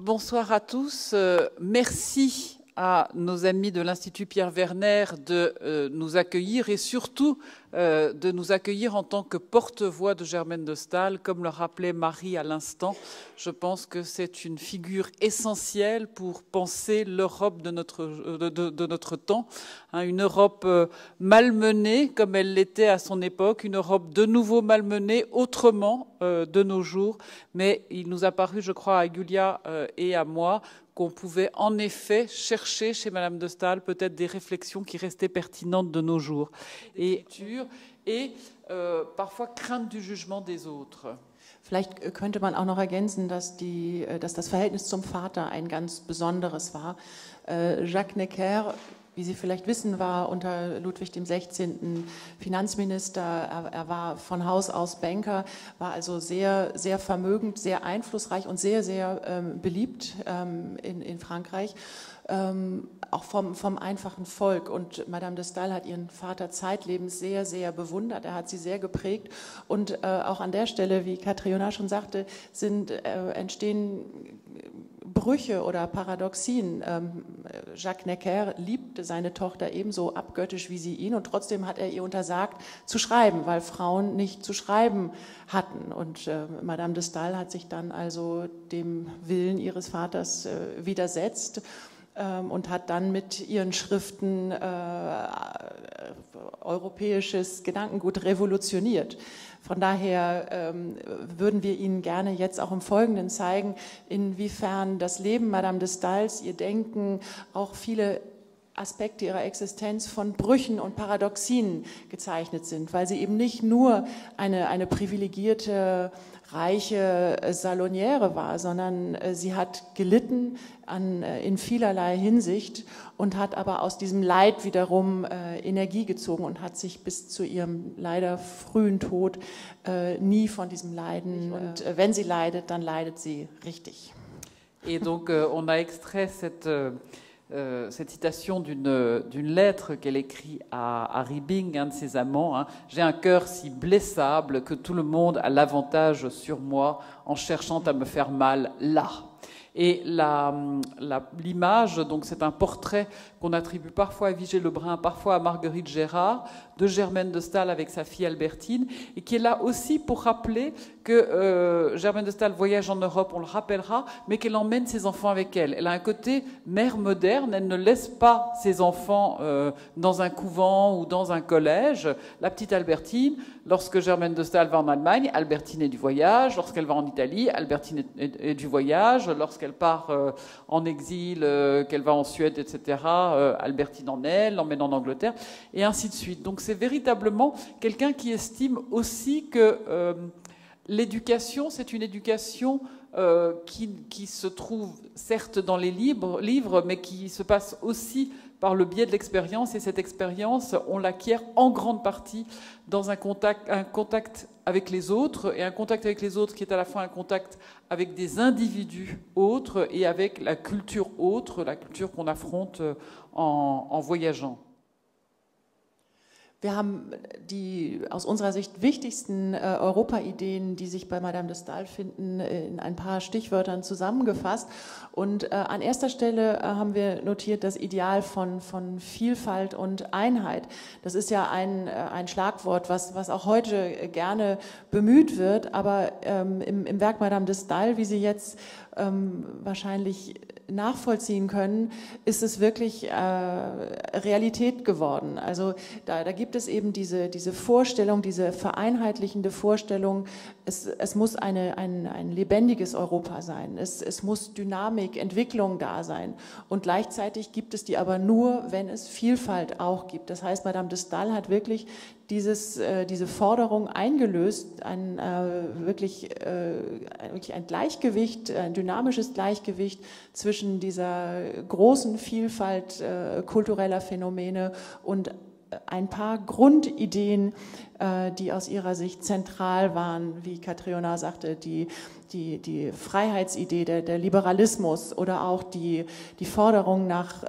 bonsoir à tous. Merci à nos amis de l'Institut Pierre Werner de nous accueillir et surtout de nous accueillir en tant que porte-voix de Germaine de Staël. Comme le rappelait Marie à l'instant, je pense que c'est une figure essentielle pour penser l'Europe de notre temps. Une Europe malmenée comme elle l'était à son époque, une Europe de nouveau malmenée autrement de nos jours. Mais il nous a paru, je crois, à Julia et à moi, qu'on pouvait en effet chercher chez Madame de Staël peut-être des réflexions qui restaient pertinentes de nos jours. Et parfois crainte du jugement des autres. Vielleicht könnte man auch noch ergänzen, dass das Verhältnis zum Vater ein ganz besonderes war. Jacques Necker, wie Sie vielleicht wissen, war unter Ludwig XVI. Finanzminister. Er war von Haus aus Banker, war also sehr, sehr vermögend, sehr einflussreich und sehr, sehr beliebt in Frankreich. Auch vom einfachen Volk. Und Madame de Staël hat ihren Vater zeitlebens sehr, sehr bewundert. Er hat sie sehr geprägt. Und auch an der Stelle, wie Catriona schon sagte, entstehen Brüche oder Paradoxien. Jacques Necker liebte seine Tochter ebenso abgöttisch wie sie ihn und trotzdem hat er ihr untersagt zu schreiben, weil Frauen nicht zu schreiben hatten. Und Madame de Staël hat sich dann also dem Willen ihres Vaters widersetzt und hat dann mit ihren Schriften europäisches Gedankengut revolutioniert. Von daher würden wir Ihnen gerne jetzt auch im Folgenden zeigen, inwiefern das Leben Madame de Staëls, ihr Denken, auch viele Aspekte ihrer Existenz von Brüchen und Paradoxien gezeichnet sind, weil sie eben nicht nur eine privilegierte, reiche Saloniere war, sondern sie hat gelitten in vielerlei Hinsicht und hat aber aus diesem Leid wiederum Energie gezogen und hat sich bis zu ihrem leider frühen Tod nie von diesem Leiden, und wenn sie leidet, dann leidet sie richtig. Et donc on a extrait cette citation d'une lettre qu'elle écrit à Ribbing, un de ses amants. J'ai un cœur si blessable que tout le monde a l'avantage sur moi en cherchant à me faire mal là. Et l'image, donc c'est un portrait qu'on attribue parfois à Vigée Lebrun, parfois à Marguerite Gérard, de Germaine de Staël avec sa fille Albertine, et qui est là aussi pour rappeler que Germaine de Staël voyage en Europe, on le rappellera, mais qu'elle emmène ses enfants avec elle. Elle a un côté mère moderne, elle ne laisse pas ses enfants dans un couvent ou dans un collège. La petite Albertine, lorsque Germaine de Staël va en Allemagne, Albertine est du voyage. Lorsqu'elle va en Italie, Albertine est du voyage. Lorsqu'elle part en exil, qu'elle va en Suède, etc., Albertine en est, l'emmène en Angleterre, et ainsi de suite. Donc c'est véritablement quelqu'un qui estime aussi que l'éducation, c'est une éducation qui se trouve certes dans les livres, mais qui se passe aussi par le biais de l'expérience, et cette expérience, on l'acquiert en grande partie dans un contact avec les autres, et un contact avec les autres qui est à la fois un contact avec des individus autres et avec la culture autre, la culture qu'on affronte en voyageant. Wir haben die aus unserer Sicht wichtigsten Europa-Ideen, die sich bei Madame de Staël finden, in ein paar Stichwörtern zusammengefasst. Und an erster Stelle haben wir notiert das Ideal von Vielfalt und Einheit. Das ist ja ein Schlagwort, was auch heute gerne bemüht wird, aber im Werk Madame de Staël, wie Sie jetzt wahrscheinlich nachvollziehen können, ist es wirklich Realität geworden. Also da gibt es eben diese Vorstellung, diese vereinheitlichende Vorstellung, es muss ein lebendiges Europa sein, es muss Dynamik, Entwicklung da sein, und gleichzeitig gibt es die aber nur, wenn es Vielfalt auch gibt. Das heißt, Madame de Staël hat wirklich diese Forderung eingelöst, wirklich ein Gleichgewicht, ein dynamisches Gleichgewicht zwischen dieser großen Vielfalt kultureller Phänomene und ein paar Grundideen, die aus ihrer Sicht zentral waren, wie Catriona sagte, die Freiheitsidee, der Liberalismus oder auch die Forderung nach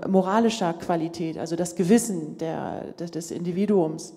moralischer Qualität, also das Gewissen des Individuums.